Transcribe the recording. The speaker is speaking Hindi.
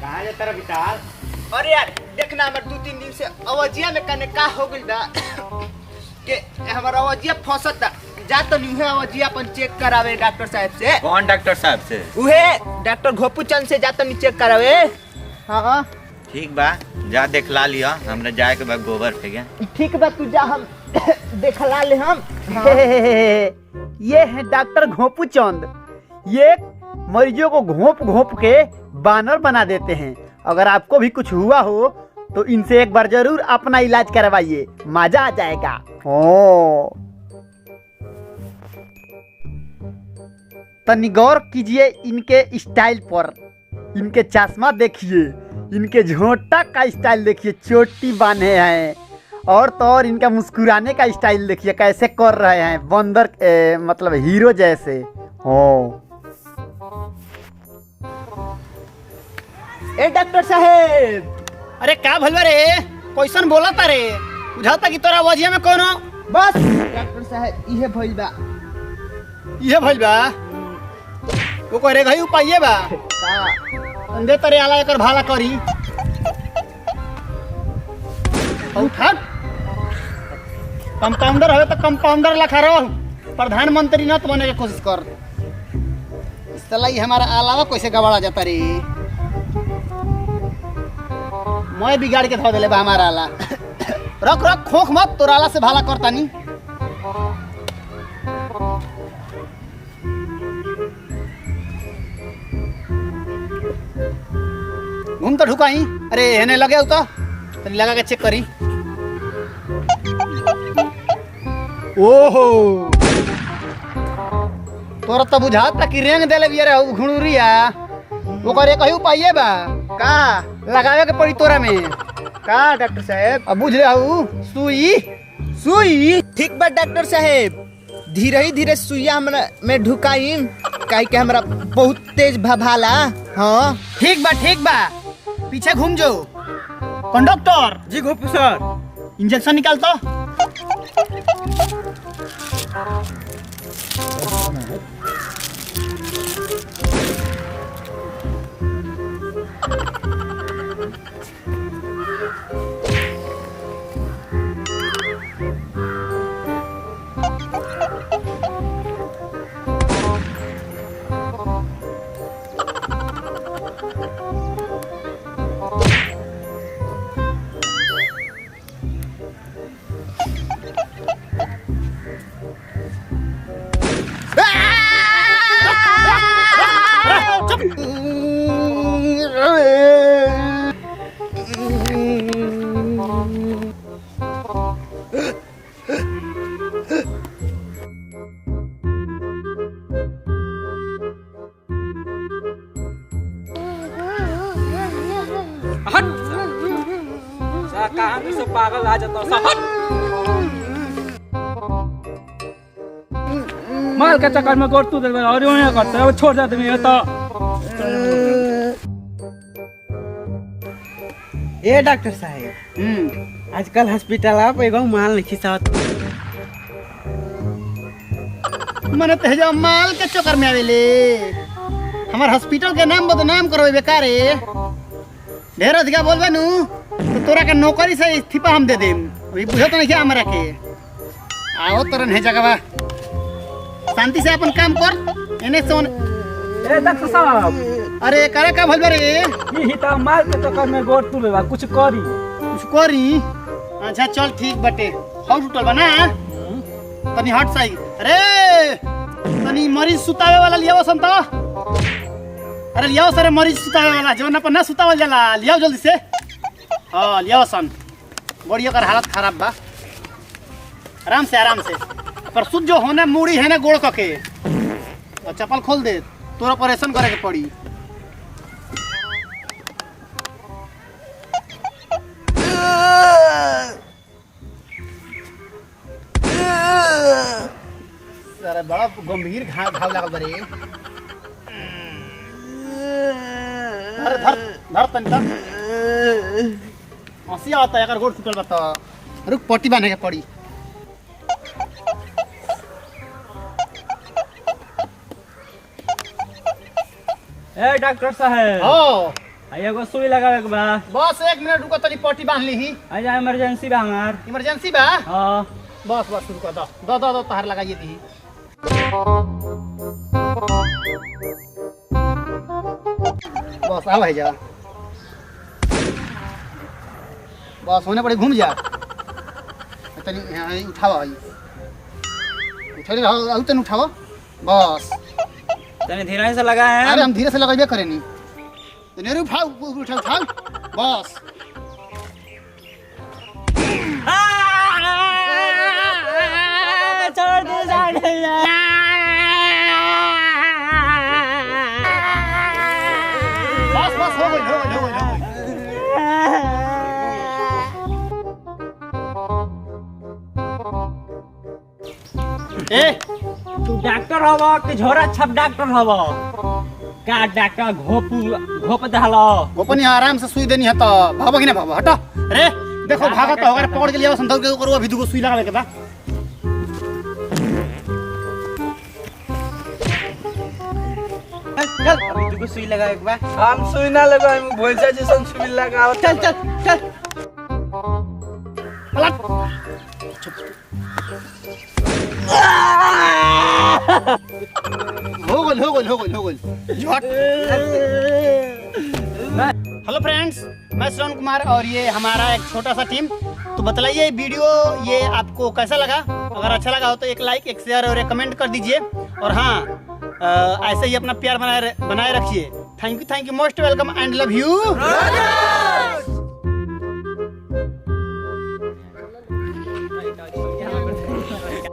कहाँ जाता रहा विशाल? अरे यार देखना हमारे 2-3 दिन से अवजिया में कने का हो गइल बा के हमारा अवजिया फंसता जा तो नहीं है अवजिया अपन चेक करावे डॉक्टर साहब से। कौन डॉक्टर साहब से? उहे डॉक्टर घोपू चंद से जा तो नहीं चेक करावे। हाँ ठीक बा, जा देखला लिया। हमने जाए के बाद गोबर फेंके। ठीक बा तू जा, हम देखला ले हम। ये है डॉक्टर घोपू चंद। ये मरीजों को घोप घोप के बानर बना देते हैं। अगर आपको भी कुछ हुआ हो तो इनसे एक बार जरूर अपना इलाज करवाइए, मजा आ जाएगा। ओ तनी गौर कीजिए इनके स्टाइल पर, इनके चश्मा देखिए, इनके झोंटा का स्टाइल देखिए, चोटी बांधे हैं और तो और इनका मुस्कुराने का स्टाइल देखिए कैसे कर रहे हैं, बंदर मतलब हीरो जैसे हो। ए डॉक्टर साहेब, अरे का भलवा रे, कैसन बोला रे? बुझाता कि तोरा वजिया में कोनो बस डॉक्टर साहेब इहे भइल बा। ये भइल बा को करे गई उपाय बा का अंदे तरे आला एकर भाला करी उठा। कंपाउंडर हवे तो कंपाउंडर लखा रहो, प्रधानमंत्री न तो बने के कोशिश कर। साला ही हमारा अलावा कैसे गवाड़ा जाता रे? मैं बिगाड़ के धो देले बा हमारा आला। रख रख खोख मत, तोरा आला से भाला करता नहीं। घूम तो ढुकाई। अरे हेने लगे हो तो तनी लगा के चेक करी। ओहो तोरा तो बुझाता कि रेंग देले बिया रे घुड़ुरिया। ओकर एक ही उपाय बा का लगावे के पड़ी तोरा में का डॉक्टर साहेब? अब बुझ रहा सुई। सुई? ठीक बा डॉक्टर साहेब, धीरे ही धीरे सुइया हमरा में ढुकाई, काहे के हमरा बहुत तेज भाला। हाँ ठीक बा पीछे घूम जो। कंडक्टर जी घोपू सर। इंजेक्शन निकाल तो। कहाँ से पागल आ जाता हट। माल के चक्कर में गोड़ तू दे और यूं करते अब छोड़ जाते मैं तो। ए डॉक्टर साहब, आजकल हॉस्पिटल आप एगो माल नहीं खिसावत। मने तेजा माल के चक्कर में आवेले। हमार हॉस्पिटल के नाम बदनाम करो बेकार है। ढेर अधिका बोलबे नु तो तोरा के नौकरी से इस्तीफा हम दे देम। अभी बुझो तो नहीं क्या हमरा के। आओ तोरन है जगह शांति से अपन काम कर। एने सोन ए डॉक्टर साहब, अरे करे का भलबे रे? ये हिता माल के चक्कर में गोड़ तू लेवा कुछ करी। अच्छा चल ठीक बटे। हाउ टूटल बना तनी हट सही। अरे तनी मरीज सुतावे वाला लियाओ संता। अरे लियाओ सारे मरीज सुतावे वाला जवन अपन ना सुतावल जाला, लियाओ जल्दी से। हाँ लियाओ सन, बड़ी ओकर हालत खराब बा। आराम से पर सुध जो होने मुड़ी है ना गोड़ कके और चप्पल खोल दे, तोरा ऑपरेशन करे के पड़ी। अरे बड़ा गंभीर घाव लागल बा रे। अरे धर तनी तक हंसी आता है। अगर गोड़ टूटल बा तो रुक पट्टी बांधे के पड़ी। ए डॉक्टर साहब, हाँ एगो सुई लगावे के बा। बस 1 मिनट रुको, तनी पट्टी बांध ली ही। आजा इमरजेंसी बा हमार। इमरजेंसी बा? हां बस बस रुको, दो तार लगाइए दी। बस आ भाई जा, बस होने पड़े, घूम जा तनी, उठावा भाई, उठे रहो, तनी उठावा बस। तने धीरे से लगा है। अरे हम धीरे से लगाइबे करे नी, तनी उठाओ, उठाओ बस। छोड़ दे बस बस हो गई। ए तू डॉक्टर हवा कि झोरा छप डॉक्टर हवा? का डॉक्टर घोप दहलो? गोपनी आराम से सुई देनी है तो भागो कि ना भागो, हटो। अरे देखो भागो तो अगर पकड़ के लिया संतोष के ऊपर अभी दुगो सुई लगावे के बा। चल अभी तुको सुई लगावे के बा। हम सुई ना लगावे, भोलसा जैसन सुई लगाओ। चल चल चल हो गई झट। हेलो फ्रेंड्स, मैं श्रवण कुमार और ये हमारा एक छोटा सा टीम। तो बतलाइए वीडियो ये आपको कैसा लगा? अगर अच्छा लगा हो तो एक लाइक, एक शेयर और एक कमेंट कर दीजिए। और हाँ, ऐसे ही अपना प्यार बनाए रखिए। Thank you most welcome and love you.